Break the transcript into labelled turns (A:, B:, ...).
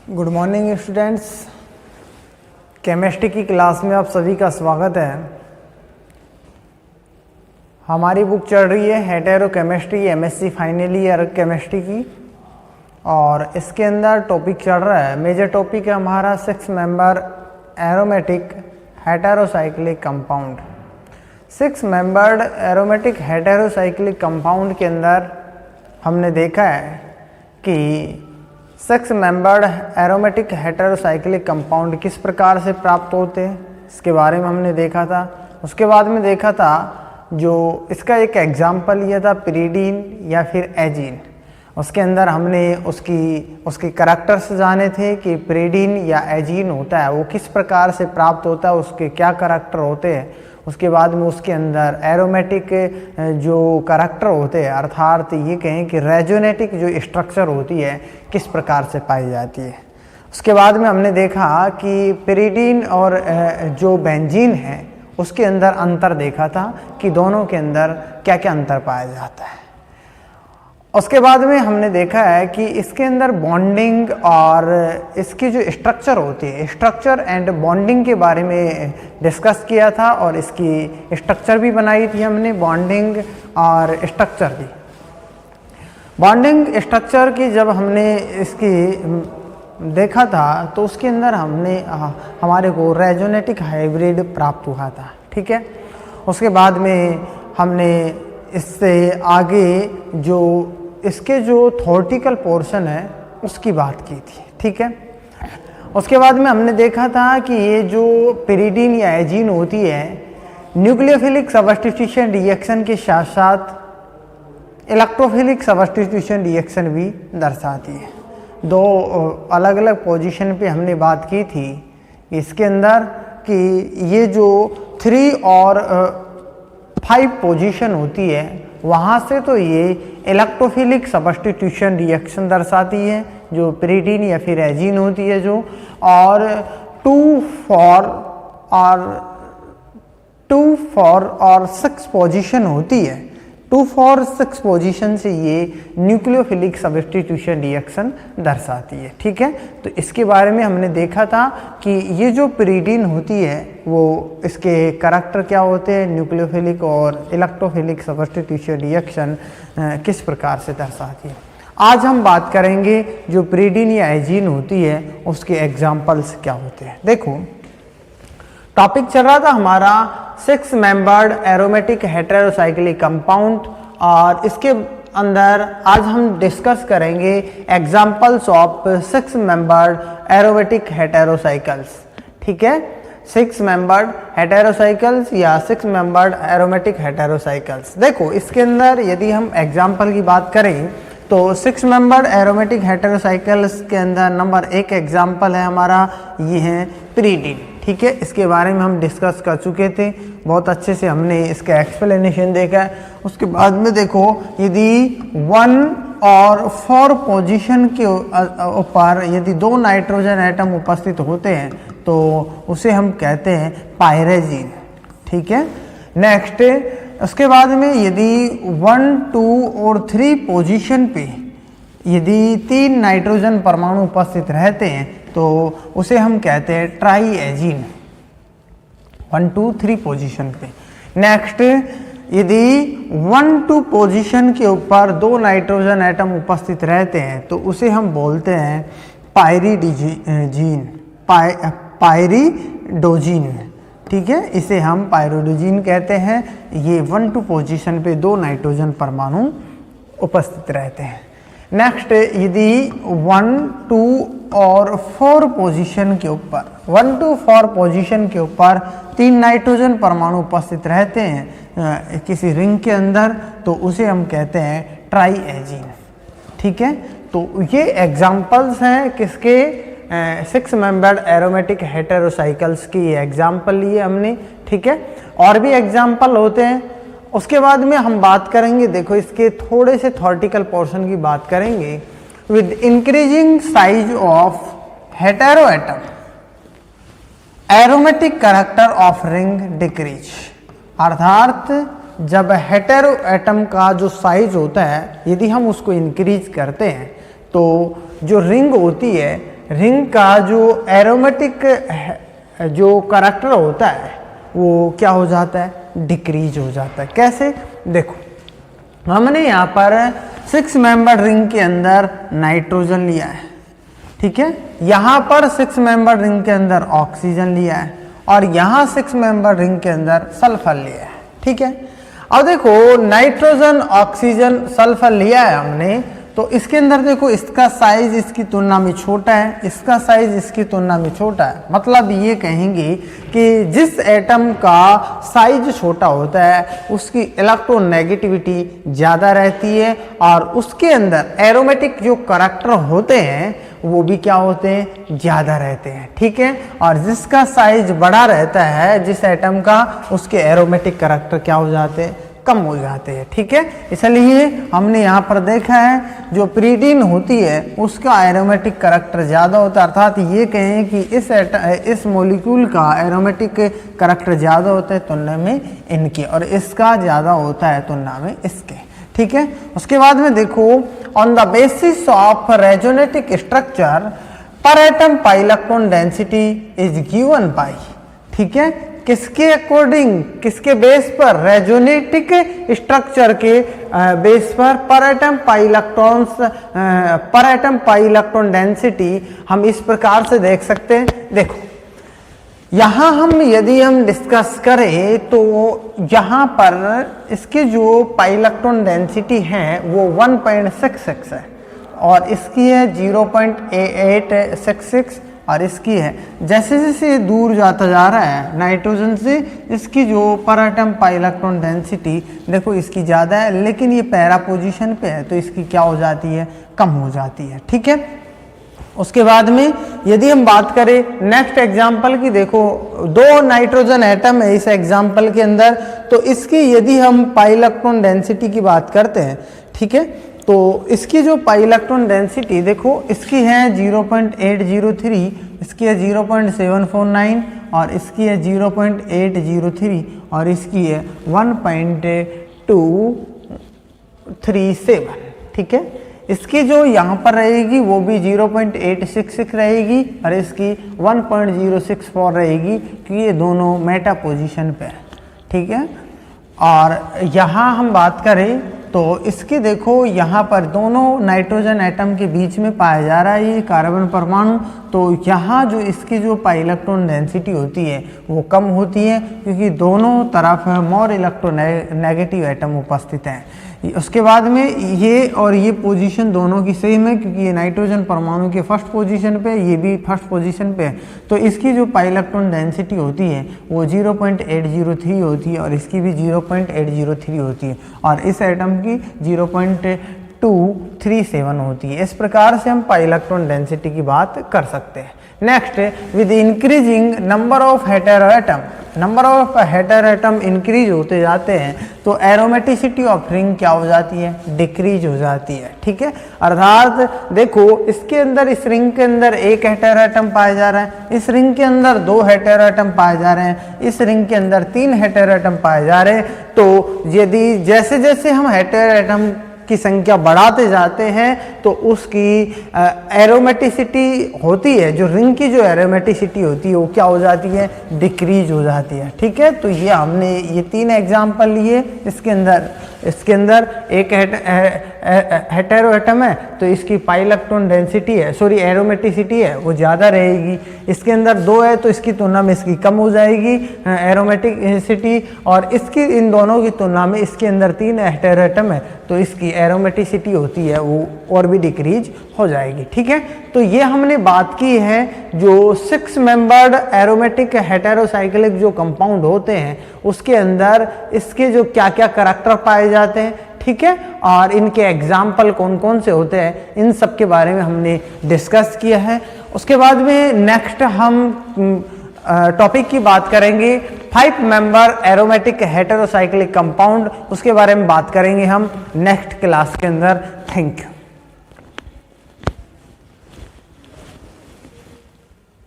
A: Good morning students. Chemistry की class में आप सभी का स्वागत है। हमारी बुक चल रही है hetero chemistry MSc final year chemistry की, और इसके अंदर टॉपिक चल रहा है, मेजर टॉपिक है हमारा 6 member aromatic heterocyclic compound. 6 membered aromatic heterocyclic compound के अंदर हमने देखा है कि 6 मेंबर्ड एरोमेटिक हेटेरोसाइक्लिक कंपाउंड किस प्रकार से प्राप्त होते हैं, इसके बारे में हमने देखा था। उसके बाद में देखा था जो इसका एक एग्जाम्पल लिया था पिरीडीन या फिर एजीन। उसके अंदर हमने उसकी करैक्टर्स जाने थे कि पिरीडीन या एजीन होता है वो किस प्रकार से प्राप्त होता है, उसके क्या करैक्टर होते हैं। उसके बाद में उसके अंदर एरोमेटिक जो करैक्टर होते हैं, अर्थात ये कहें कि रेजोनेटिक जो स्ट्रक्चर होती है किस प्रकार से पाई जाती है। उसके बाद में हमने देखा कि पिरीडीन और जो बेंजीन है उसके अंदर अंतर देखा था कि दोनों के अंदर क्या क्या अंतर पाया जाता है। उसके बाद में हमने देखा है कि इसके अंदर बॉन्डिंग और इसकी जो स्ट्रक्चर होती है, स्ट्रक्चर एंड बॉन्डिंग के बारे में डिस्कस किया था, और इसकी स्ट्रक्चर भी बनाई थी हमने, बॉन्डिंग और स्ट्रक्चर भी। बॉन्डिंग स्ट्रक्चर की जब हमने इसकी देखा था तो उसके अंदर हमारे को रेजोनेटिक हाइब्रिड प्राप्त हुआ था, ठीक है। उसके बाद में हमने इससे आगे जो इसके जो थ्योरेटिकल पोर्शन है उसकी बात की थी, ठीक है। उसके बाद में हमने देखा था कि ये जो पिरीडीन या एजीन होती है न्यूक्लियोफिलिक सब्स्टिट्यूशन रिएक्शन के साथ साथ इलेक्ट्रोफिलिक सब्स्टिट्यूशन रिएक्शन भी दर्शाती है। दो अलग अलग पोजीशन पे हमने बात की थी इसके अंदर कि ये जो 3 और 5 पोजीशन होती है वहाँ से तो ये इलेक्ट्रोफिलिक सब्स्टिट्यूशन रिएक्शन दर्शाती है जो पिरीडीन या फिर एजीन होती है जो, और 2, 4 और 6 पोजीशन होती है। 2, 4, 6 पोजीशन से ये न्यूक्लियोफिलिक सब्स्टिट्यूशन रिएक्शन दर्शाती है, ठीक है। तो इसके बारे में हमने देखा था कि ये जो पिरीडीन होती है वो इसके करैक्टर क्या होते हैं, न्यूक्लियोफिलिक और इलेक्ट्रोफिलिक सब्स्टिट्यूशन रिएक्शन किस प्रकार से दर्शाती है। आज हम बात करेंगे जो पिरीडीन या एजीन होती है उसके एग्जाम्पल्स क्या होते हैं। देखो टॉपिक चल रहा था हमारा 6 मेंबर्ड एरोमेटिक हेटेरोसाइक्लिक कंपाउंड, और इसके अंदर आज हम डिस्कस करेंगे एग्जांपल्स ऑफ 6 मेंबर्ड एरोमेटिक हेटेरोसाइकल्स, ठीक है। 6 मेंबर्ड हेटेरोसाइकल्स या 6 मेंबर्ड एरोमेटिक हेटेरोसाइकल्स। देखो इसके अंदर यदि हम एग्जाम्पल की बात करें तो 6 मेंबर्ड एरोमेटिक हेटेरोसाइकल्स के अंदर नंबर 1 एग्जाम्पल है हमारा, ये है पिरीडीन, ठीक है। इसके बारे में हम डिस्कस कर चुके थे, बहुत अच्छे से हमने इसका एक्सप्लेनेशन देखा है। उसके बाद में देखो यदि 1 और 4 पोजीशन के ऊपर यदि 2 नाइट्रोजन एटम उपस्थित होते हैं तो उसे हम कहते हैं पायरेजीन, ठीक है। नेक्स्ट उसके बाद में यदि 1, 2 और 3 पोजीशन पे यदि 3 नाइट्रोजन परमाणु उपस्थित रहते हैं तो उसे हम कहते हैं ट्राईएजीन, 1, 2, 3 पोजीशन पे। नेक्स्ट यदि 1, 2 पोजीशन के ऊपर 2 नाइट्रोजन एटम उपस्थित रहते हैं तो उसे हम बोलते हैं पायरिडोजीन, ठीक है। इसे हम पायरिडोजीन कहते हैं। ये 1, 2 पोजीशन पे 2 नाइट्रोजन परमाणु उपस्थित रहते हैं। नेक्स्ट यदि 1, 2 और 4 पोजीशन के ऊपर 1, 2, 4 पोजीशन के ऊपर 3 नाइट्रोजन परमाणु उपस्थित रहते हैं किसी रिंग के अंदर तो उसे हम कहते हैं ट्राईएजीन, ठीक है। तो ये एग्जाम्पल्स हैं किसके, 6 मेंबर्ड एरोमेटिक हेटेरोसाइकल्स की एग्जाम्पल लिए हमने, ठीक है। और भी एग्जाम्पल होते हैं। उसके बाद में हम बात करेंगे, देखो इसके थोड़े से थ्योरेटिकल पोर्शन की बात करेंगे। With increasing size of hetero atom aromatic character of ring decrease, अर्थात जब हेटेरो एटम का जो साइज होता है यदि हम उसको इंक्रीज करते हैं तो जो रिंग होती है रिंग का जो एरोमेटिक जो करैक्टर होता है वो क्या हो जाता है, डिक्रीज हो जाता है। कैसे, देखो हमने यहाँ पर 6 मेंबर रिंग के अंदर नाइट्रोजन लिया है, ठीक है, यहाँ पर 6 मेंबर रिंग के अंदर ऑक्सीजन लिया है और यहाँ 6 मेंबर रिंग के अंदर सल्फर लिया है, ठीक है। अब देखो नाइट्रोजन ऑक्सीजन सल्फर लिया है हमने, तो इसके अंदर देखो इसका साइज इसकी तुलना में छोटा है, इसका साइज इसकी तुलना में छोटा है। मतलब ये कहेंगे कि जिस एटम का साइज छोटा होता है उसकी इलेक्ट्रोनेगेटिविटी ज़्यादा रहती है और उसके अंदर एरोमेटिक जो करैक्टर होते हैं वो भी क्या होते हैं, ज़्यादा रहते हैं, ठीक है। और जिसका साइज बड़ा रहता है जिस एटम का, उसके एरोमेटिक करैक्टर क्या हो जाते हैं, कम हो जाते हैं, ठीक है। इसलिए हमने यहाँ पर देखा है जो प्रीडीन होती है उसका एरोमेटिक करैक्टर ज़्यादा होता है, अर्थात ये कहें कि इस मॉलिक्यूल का एरोमेटिक करैक्टर ज़्यादा होता है तुलना में इनके, और इसका ज़्यादा होता है तुलना में इसके, ठीक है। उसके बाद में देखो on the basis of resonating structure पर atom pi electron density is given by, ठीक है, किसके अकॉर्डिंग, किसके बेस पर, रेजोनेटिक स्ट्रक्चर के बेस पर एटम पाई इलेक्ट्रॉन्स, पर एटम पाई इलेक्ट्रॉन डेंसिटी हम इस प्रकार से देख सकते हैं। देखो यहाँ हम यदि हम डिस्कस करें तो यहाँ पर इसके जो पाई इलेक्ट्रॉन डेंसिटी है वो 1.66 है और इसकी है 0.8866 और इसकी है, जैसे जैसे ये दूर जाता जा रहा है नाइट्रोजन से, इसकी जो पर एटम पाई इलेक्ट्रॉन डेंसिटी देखो इसकी ज़्यादा है, लेकिन ये पैरा पोजीशन पे है तो इसकी क्या हो जाती है, कम हो जाती है, ठीक है। उसके बाद में यदि हम बात करें नेक्स्ट एग्जाम्पल की, देखो 2 नाइट्रोजन एटम है इस एग्जाम्पल के अंदर, तो इसकी यदि हम पाई इलेक्ट्रॉन डेंसिटी की बात करते हैं, ठीक है, तो इसकी जो पाई इलेक्ट्रॉन डेंसिटी देखो इसकी है 0.803, इसकी है 0.749 और इसकी है 0.803 और इसकी है 1.237, ठीक है। इसकी जो यहाँ पर रहेगी वो भी 0.866 रहेगी और इसकी 1.064 रहेगी, क्योंकि ये दोनों मेटा पोजीशन पे है, ठीक है। और यहाँ हम बात करें तो इसकी देखो यहाँ पर दोनों नाइट्रोजन एटम के बीच में पाया जा रहा है ये कार्बन परमाणु, तो यहाँ जो इसकी जो पाई इलेक्ट्रॉन डेंसिटी होती है वो कम होती है, क्योंकि दोनों तरफ मोर इलेक्ट्रोनेगेटिव एटम उपस्थित हैं। उसके बाद में ये और ये पोजीशन दोनों की सेम है, क्योंकि ये नाइट्रोजन परमाणु के फर्स्ट पोजीशन पे, ये भी फर्स्ट पोजीशन पे है, तो इसकी जो पाई इलेक्ट्रॉन डेंसिटी होती है वो 0.803 होती है और इसकी भी 0.803 होती है और इस एटम की 0.237 होती है। इस प्रकार से हम पाई इलेक्ट्रॉन डेंसिटी की बात कर सकते हैं। Next, with increasing number of hetero atom, number of hetero atom increase होते जाते हैं तो एरोमेटिसिटी ऑफ रिंग क्या हो जाती है, डिक्रीज हो जाती है, ठीक है। अर्थात देखो इसके अंदर, इस रिंग के अंदर 1 हेटेरो एटम पाया जा रहा है, इस रिंग के अंदर 2 हेटेरो एटम पाए जा रहे हैं, इस रिंग के अंदर 3 हेटेरो एटम पाए जा रहे हैं। तो यदि जैसे जैसे हम हेटेरो एटम की संख्या बढ़ाते जाते हैं तो उसकी एरोमेटिसिटी होती है, जो रिंग की जो एरोमेटिसिटी होती है वो क्या हो जाती है, डिक्रीज हो जाती है, ठीक है। तो ये हमने ये 3 एग्जाम्पल लिए, इसके अंदर एक हेटेरो एटम है तो इसकी पाई इलेक्ट्रॉन डेंसिटी है, सॉरी एरोमेटिसिटी है वो ज़्यादा रहेगी, इसके अंदर 2 है तो इसकी तुलना में इसकी कम हो जाएगी एरोमेटिसिटी, और इसकी इन दोनों की तुलना में इसके अंदर 3 हेटेरो एटम है तो इसकी एरोमेटिसिटी होती है वो और भी डिक्रीज हो जाएगी, ठीक है। तो ये हमने बात की है जो 6 मेंबर्ड एरोमेटिक हेटेरोसाइक्लिक जो कंपाउंड होते हैं उसके अंदर इसके जो क्या क्या करैक्टर पाए जाते हैं, ठीक है, और इनके एग्जाम्पल कौन कौन से होते हैं, इन सब के बारे में हमने डिस्कस किया है। उसके बाद में नेक्स्ट हम टॉपिक की बात करेंगे 5 मेंबर एरोमेटिक हेटेरोसाइक्लिक कंपाउंड, उसके बारे में बात करेंगे हम नेक्स्ट क्लास के अंदर। Thank you.